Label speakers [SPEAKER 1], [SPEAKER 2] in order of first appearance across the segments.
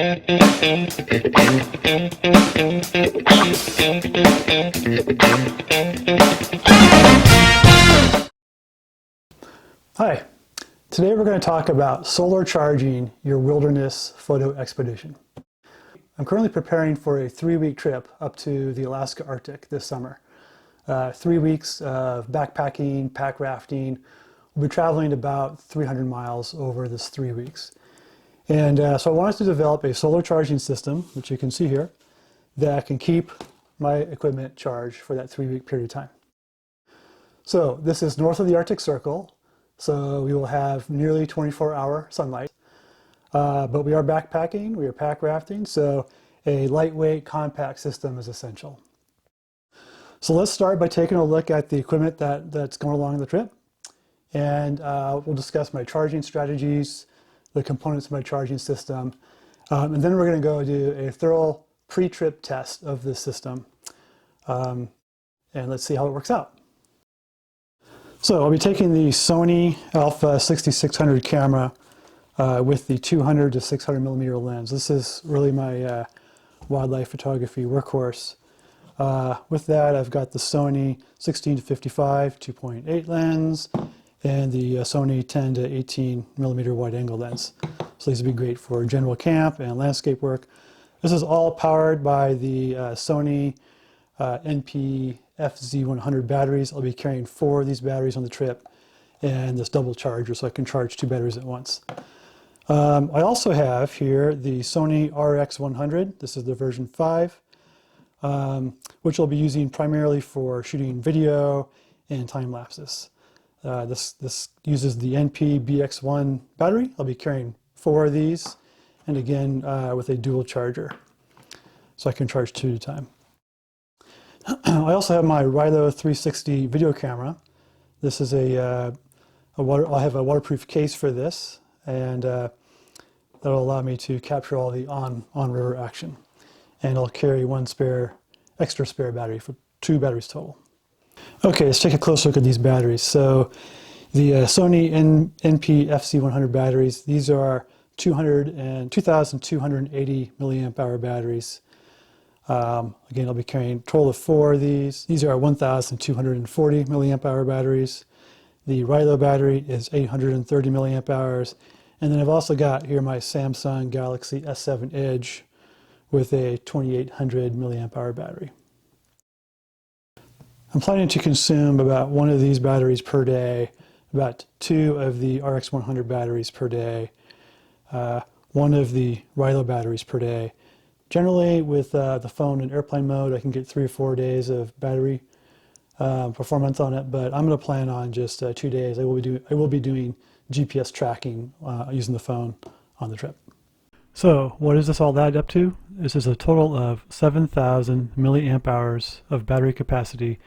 [SPEAKER 1] Hi, today we're going to talk about solar charging your wilderness photo expedition. I'm currently preparing for a 3-week trip up to the Alaska Arctic this summer. 3 weeks of backpacking, pack rafting. We'll be traveling about 300 miles over this 3 weeks. And so I wanted to develop a solar charging system, which you can see here, that can keep my equipment charged for that 3-week period of time. So this is north of the Arctic Circle, so we will have nearly 24-hour sunlight. But we are backpacking, we are pack rafting, so a lightweight, compact system is essential. So let's start by taking a look at the equipment that's going along the trip. And we'll discuss my charging strategies, the components of my charging system, and then we're going to go do a thorough pre-trip test of this system. And let's see how it works out. So I'll be taking the Sony Alpha 6600 camera with the 200 to 600 millimeter lens. This is really my wildlife photography workhorse. With that, I've got the Sony 16 to 55 2.8 lens and the Sony 10 to 18 millimeter wide angle lens. So these would be great for general camp and landscape work. This is all powered by the Sony NP FZ100 batteries. I'll be carrying 4 of these batteries on the trip and this double charger so I can charge 2 batteries at once. I also have here the Sony RX100. This is the version 5, which I'll be using primarily for shooting video and time lapses. This uses the NP BX1 battery. I'll be carrying 4 of these, and again with a dual charger, so I can charge 2 at a time. I also have my Rhino 360 video camera. This is I have a waterproof case for this, and that'll allow me to capture all the on-river action. And I'll carry 1 extra spare battery for 2 batteries total. Okay, let's take a closer look at these batteries. So the Sony NP FC100 batteries, these are 2,280 milliamp hour batteries. Again, I'll be carrying a total of 4 of these. These are 1,240 milliamp hour batteries. The Rhino battery is 830 milliamp hours. And then I've also got here my Samsung Galaxy S7 Edge with a 2,800 milliamp hour battery. I'm planning to consume about 1 of these batteries per day, about 2 of the RX100 batteries per day, 1 of the Rhino batteries per day. Generally, with the phone in airplane mode, I can get 3 or 4 days of battery performance on it, but I'm going to plan on just 2 days. I will be doing GPS tracking using the phone on the trip. So, what does this all add up to? This is a total of 7,000 milliamp hours of battery capacity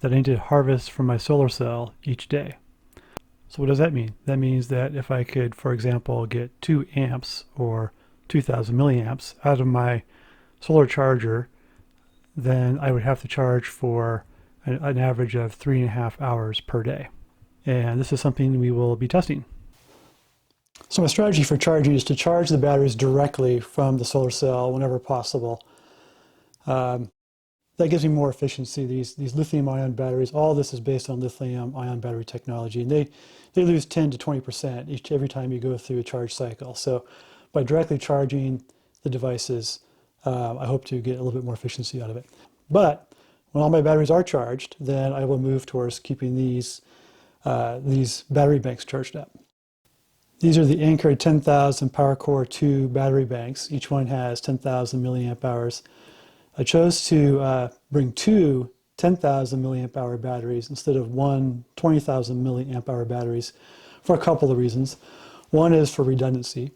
[SPEAKER 1] that I need to harvest from my solar cell each day. So what does that mean? That means that if I could, for example, get 2 amps or 2,000 milliamps out of my solar charger, then I would have to charge for an average of 3.5 hours per day. And this is something we will be testing. So my strategy for charging is to charge the batteries directly from the solar cell whenever possible. That gives me more efficiency. These lithium-ion batteries, all this is based on lithium-ion battery technology, and they lose 10 to 20% every time you go through a charge cycle. So by directly charging the devices, I hope to get a little bit more efficiency out of it. But when all my batteries are charged, then I will move towards keeping these battery banks charged up. These are the Anker 10,000 Powercore II battery banks. Each one has 10,000 milliamp hours. I chose to bring 2 10,000 milliamp hour batteries instead of 1 20,000 milliamp hour batteries for a couple of reasons. One is for redundancy.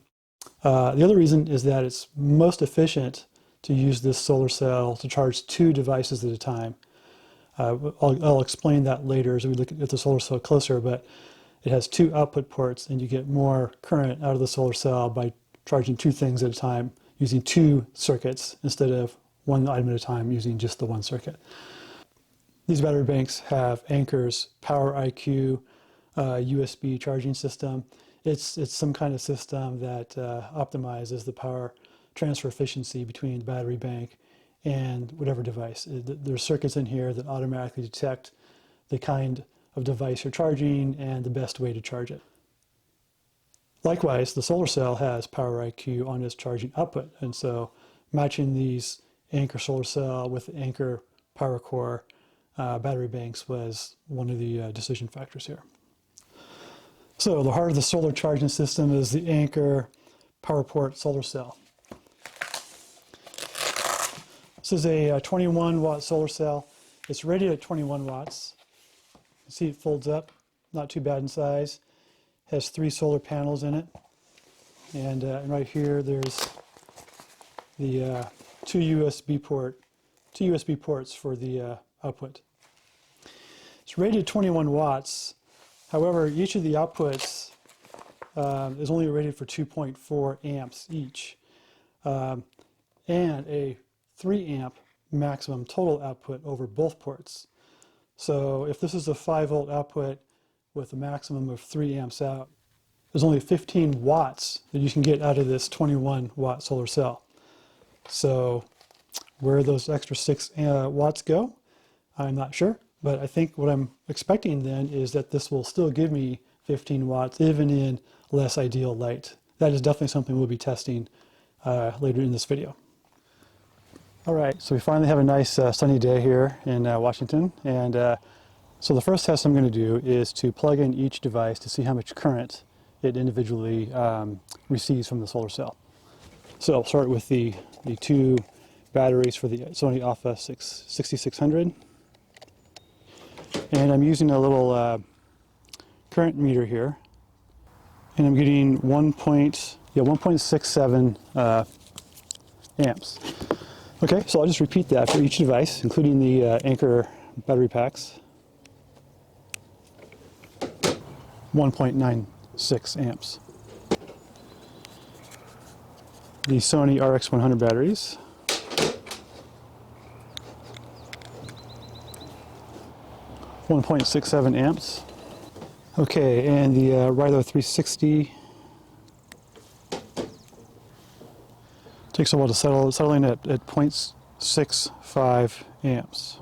[SPEAKER 1] The other reason is that it's most efficient to use this solar cell to charge 2 devices at a time. I'll explain that later as we look at the solar cell closer, but it has 2 output ports, and you get more current out of the solar cell by charging 2 things at a time using 2 circuits instead of 1 item at a time using just the 1 circuit. These battery banks have Anker's PowerIQ USB charging system. It's some kind of system that optimizes the power transfer efficiency between the battery bank and whatever device. There's circuits in here that automatically detect the kind of device you're charging and the best way to charge it. Likewise, the solar cell has Power IQ on its charging output, and so matching these Anker solar cell with the Anker PowerCore battery banks was one of the decision factors here. So the heart of the solar charging system is the Anker PowerPort solar cell. This is a 21 watt solar cell. It's rated at 21 watts. You can see it folds up, not too bad in size. Has 3 solar panels in it. And right here there's the two USB ports for the output. It's rated 21 watts. However, each of the outputs is only rated for 2.4 amps each, and a 3 amp maximum total output over both ports. So if this is a 5 volt output with a maximum of 3 amps out, there's only 15 watts that you can get out of this 21 watt solar cell. So where those extra 6 watts go, I'm not sure, but I think what I'm expecting then is that this will still give me 15 watts even in less ideal light. That is definitely something we'll be testing later in this video. All right, so we finally have a nice sunny day here in Washington, and so the first test I'm going to do is to plug in each device to see how much current it individually receives from the solar cell. So I'll start with the 2 batteries for the Sony Alpha 6600, and I'm using a little current meter here, and I'm getting 1.67 amps. Okay, so I'll just repeat that for each device, including the Anker battery packs. 1.96 amps. The Sony RX100 batteries. 1.67 amps. Okay, and the Rhino 360. Takes a while to settling at 0.65 amps.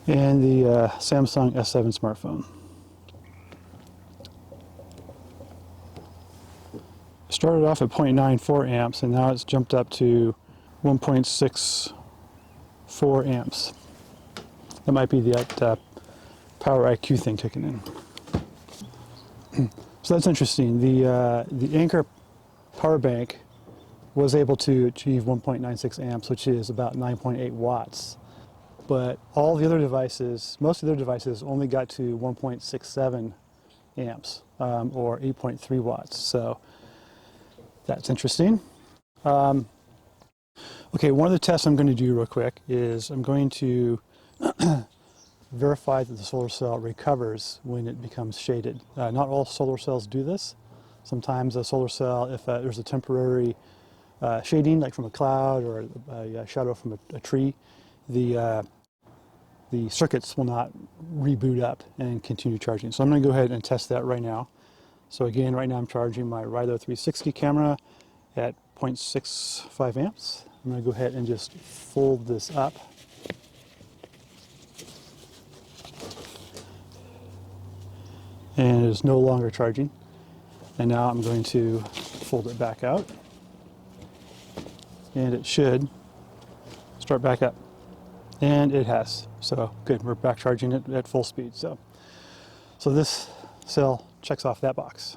[SPEAKER 1] And the Samsung S7 smartphone. Started off at 0.94 amps and now it's jumped up to 1.64 amps. That might be the Power IQ thing kicking in. So that's interesting. The Anker power bank was able to achieve 1.96 amps, which is about 9.8 watts. But all the other devices, most of the other devices only got to 1.67 amps, or 8.3 watts. So that's interesting. Okay, one of the tests I'm going to do real quick is I'm going to verify that the solar cell recovers when it becomes shaded. Not all solar cells do this. Sometimes a solar cell, if there's a temporary shading, like from a cloud or a shadow from a tree, the circuits will not reboot up and continue charging. So I'm going to go ahead and test that right now. So again, right now I'm charging my Rhino 360 camera at 0.65 amps. I'm going to go ahead and just fold this up. And it is no longer charging. And now I'm going to fold it back out. And it should start back up. And it has. So good, we're back charging it at full speed. So this cell checks off that box.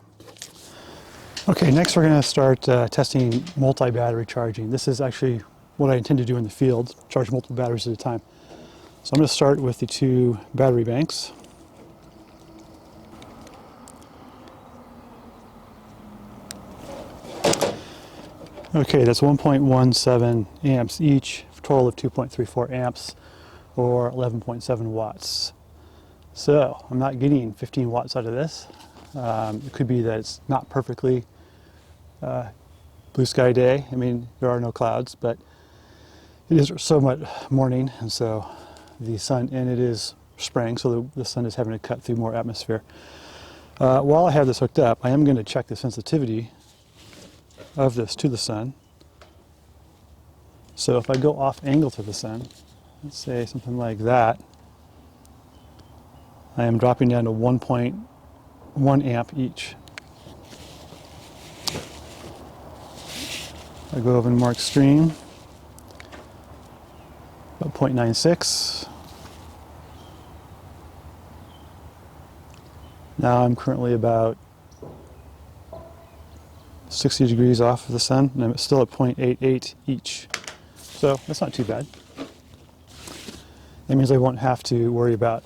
[SPEAKER 1] Okay, next we're going to start testing multi-battery charging. This is actually what I intend to do in the field, charge multiple batteries at a time. So I'm going to start with the 2 battery banks. Okay, that's 1.17 amps each, a total of 2.34 amps, or 11.7 watts. So I'm not getting 15 watts out of this. It could be that it's not perfectly blue sky day. I mean, there are no clouds, but it is somewhat morning, and so the sun, and it is spring, so the sun is having to cut through more atmosphere. While I have this hooked up, I am going to check the sensitivity of this to the sun. So if I go off angle to the sun, let's say something like that, I am dropping down to 1.1 amp each. I go even more extreme, about 0.96. Now I'm currently about 60 degrees off of the sun, and I'm still at 0.88 each. So that's not too bad. That means I won't have to worry about,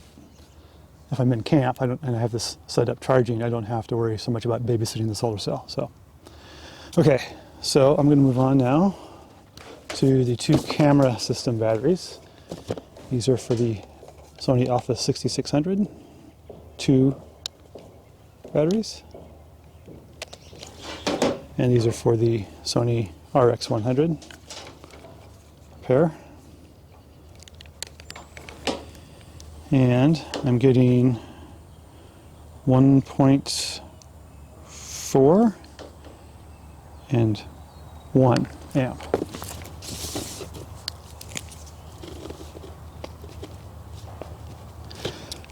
[SPEAKER 1] if I'm in camp and I have this set up charging, I don't have to worry so much about babysitting the solar cell. So, okay, so I'm going to move on now to the two camera system batteries. These are for the Sony Alpha 6600, two batteries. And these are for the Sony RX100 pair. And I'm getting 1.4 and 1 amp.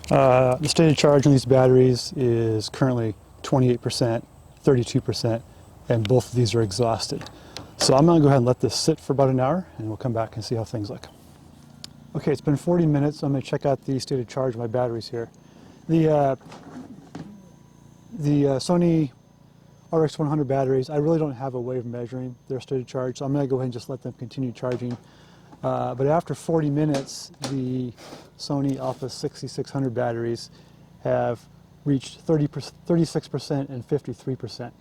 [SPEAKER 1] The stated charge on these batteries is currently 28%, 32%, and both of these are exhausted. So I'm going to go ahead and let this sit for about an hour, and we'll come back and see how things look. Okay, it's been 40 minutes, so I'm going to check out the stated charge of my batteries here. The Sony RX100 batteries, I really don't have a way of measuring their stated charge, so I'm going to go ahead and just let them continue charging. But after 40 minutes, the Sony Alpha 6600 batteries have reached 36% and 53%,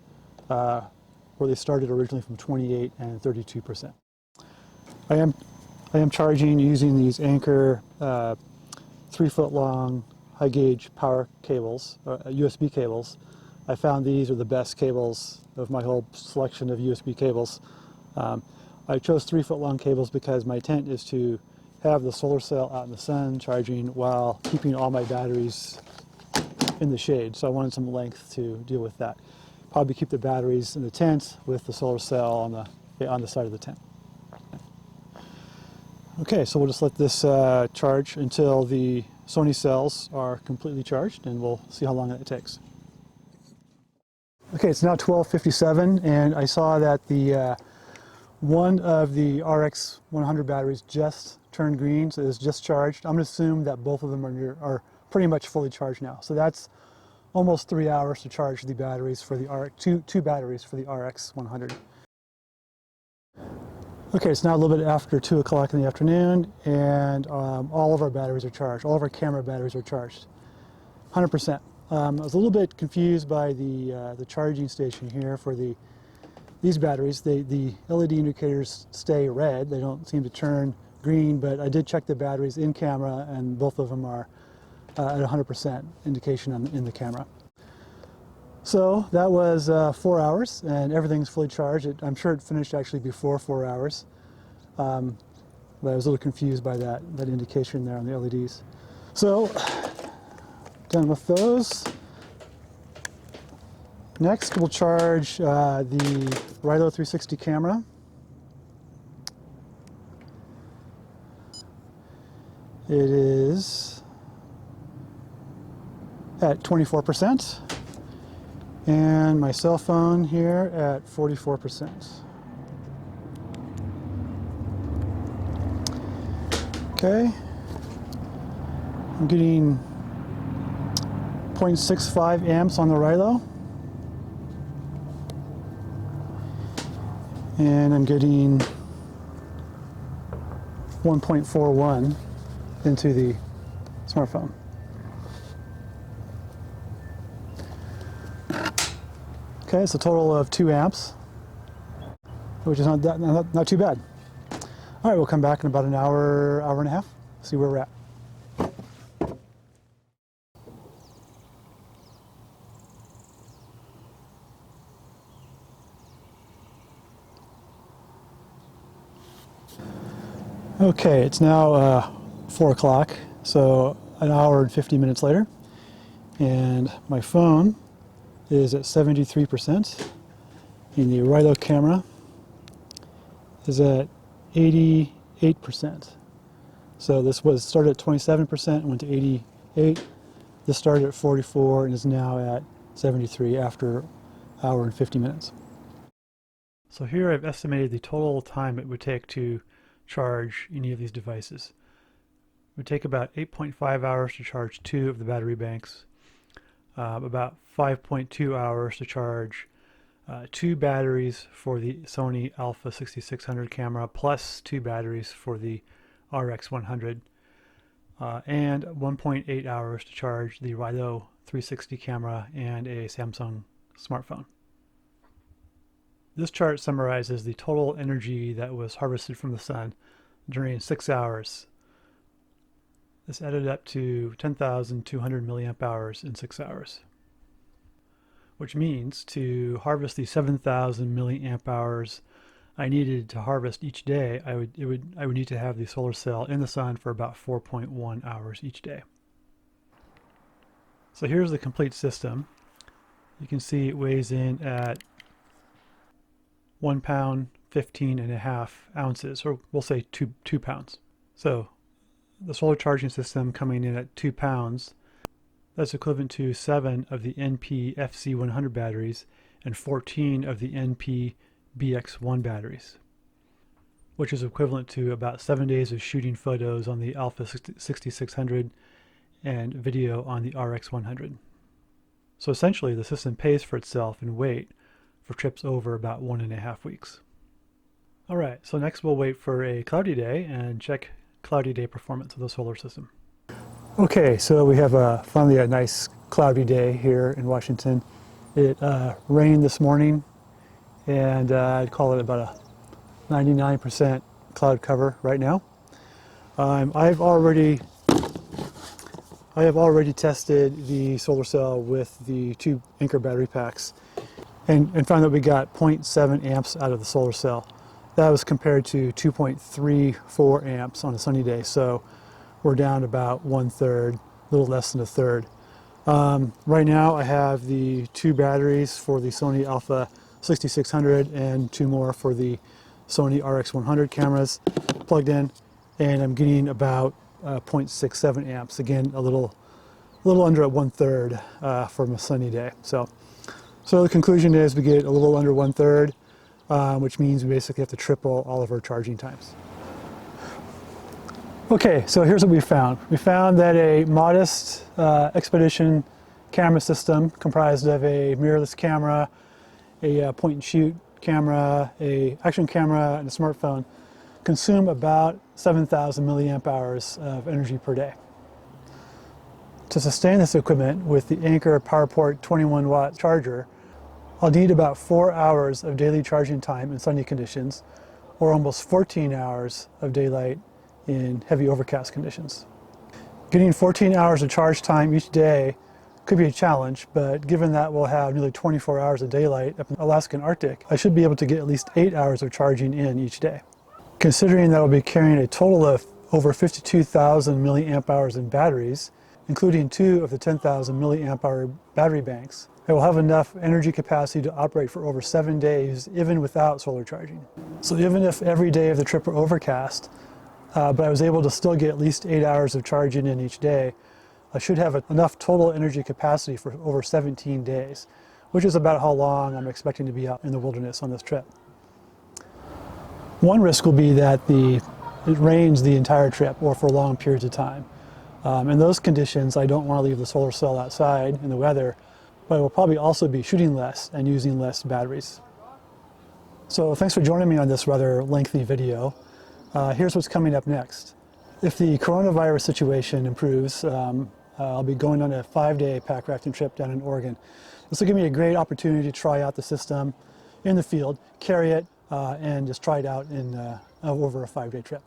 [SPEAKER 1] where they started originally from 28 and 32%. I am charging using these Anker 3-foot long high gauge power cables, USB cables. I found these are the best cables of my whole selection of USB cables. I chose 3-foot long cables because my intent is to have the solar cell out in the sun charging while keeping all my batteries in the shade. So I wanted some length to deal with that. Probably keep the batteries in the tent with the solar cell on the side of the tent. Okay, so we'll just let this charge until the Sony cells are completely charged, and we'll see how long that takes. Okay, it's now 12:57, and I saw that the one of the RX100 batteries just turned green, so it's just charged. I'm going to assume that both of them are pretty much fully charged now. So that's almost 3 hours to charge the batteries for the two batteries for the RX100. Okay, it's now a little bit after 2 o'clock in the afternoon, and all of our batteries are charged. All of our camera batteries are charged, 100%. I was a little bit confused by the charging station here for these batteries. The LED indicators stay red. They don't seem to turn green, but I did check the batteries in camera, and both of them are at 100% indication in the camera. So that was 4 hours, and everything's fully charged. I'm sure it finished actually before 4 hours, but I was a little confused by that indication there on the LEDs. So, done with those. Next, we'll charge the Rhino 360 camera. It is at 24%. And my cell phone here at 44%. Okay, I'm getting 0.65 amps on the Rhino. And I'm getting 1.41 into the smartphone. Okay, it's a total of 2 amps, which is not too bad. All right, we'll come back in about an hour, hour and a half, see where we're at. Okay, it's now 4 o'clock, so an hour and 50 minutes later, and my phone is at 73%, and the Rhino camera is at 88%. So this was started at 27% and went to 88. This started at 44 and is now at 73 after an hour and 50 minutes. So here I've estimated the total time it would take to charge any of these devices. It would take about 8.5 hours to charge 2 of the battery banks, about 5.2 hours to charge 2 batteries for the Sony Alpha 6600 camera, plus 2 batteries for the RX100, and 1.8 hours to charge the Rhino 360 camera and a Samsung smartphone. This chart summarizes the total energy that was harvested from the sun during 6 hours. This added up to 10,200 milliamp hours in 6 hours, which means to harvest the 7,000 milliamp hours I needed to harvest each day, I would need to have the solar cell in the sun for about 4.1 hours each day. So here's the complete system. You can see it weighs in at 1 pound 15.5 ounces, or we'll say 2 pounds. So the solar charging system coming in at 2 pounds, that's equivalent to 7 of the NP FC100 batteries and 14 of the NP BX1 batteries, which is equivalent to about 7 days of shooting photos on the Alpha 6600 and video on the RX100. So essentially the system pays for itself in weight for trips over about 1.5 weeks. Alright, so next we'll wait for a cloudy day and check cloudy day performance of the solar system. Okay, so we have finally a nice cloudy day here in Washington. It rained this morning, and I'd call it about a 99% cloud cover right now. I have already tested the solar cell with the 2 Anker battery packs and found that we got 0.7 amps out of the solar cell. That was compared to 2.34 amps on a sunny day, so we're down about 1/3, a little less than a third. Right now I have the 2 batteries for the Sony Alpha 6600 and 2 more for the Sony RX100 cameras plugged in, and I'm getting about 0.67 amps. Again, a little under 1/3 from a sunny day. So the conclusion is we get a little under 1/3, which means we basically have to triple all of our charging times. Okay, so here's what we found. We found that a modest expedition camera system comprised of a mirrorless camera, a point-and-shoot camera, a action camera, and a smartphone consume about 7,000 milliamp hours of energy per day. To sustain this equipment with the Anker PowerPort 21-watt charger, I'll need about 4 hours of daily charging time in sunny conditions, or almost 14 hours of daylight in heavy overcast conditions. Getting 14 hours of charge time each day could be a challenge, but given that we'll have nearly 24 hours of daylight up in the Alaskan Arctic, I should be able to get at least 8 hours of charging in each day. Considering that I'll be carrying a total of over 52,000 milliamp hours in batteries, including 2 of the 10,000 milliamp hour battery banks, I will have enough energy capacity to operate for over 7 days, even without solar charging. So even if every day of the trip were overcast, but I was able to still get at least 8 hours of charging in each day, I should have enough total energy capacity for over 17 days, which is about how long I'm expecting to be out in the wilderness on this trip. One risk will be that it rains the entire trip or for long periods of time. In those conditions, I don't want to leave the solar cell outside in the weather, but I will probably also be shooting less and using less batteries. So thanks for joining me on this rather lengthy video. Here's what's coming up next. If the coronavirus situation improves, I'll be going on a 5-day pack rafting trip down in Oregon. This will give me a great opportunity to try out the system in the field, carry it, and just try it out over a 5-day trip.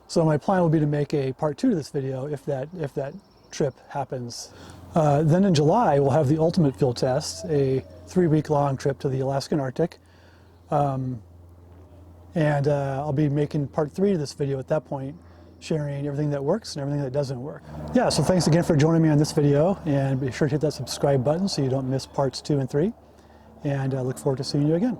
[SPEAKER 1] So my plan will be to make a part 2 to this video if that trip happens. Then in July we'll have the ultimate field test, a 3-week-long trip to the Alaskan Arctic. And I'll be making part 3 of this video at that point, sharing everything that works and everything that doesn't work. Yeah, so thanks again for joining me on this video, and be sure to hit that subscribe button so you don't miss parts 2 and 3. And I look forward to seeing you again.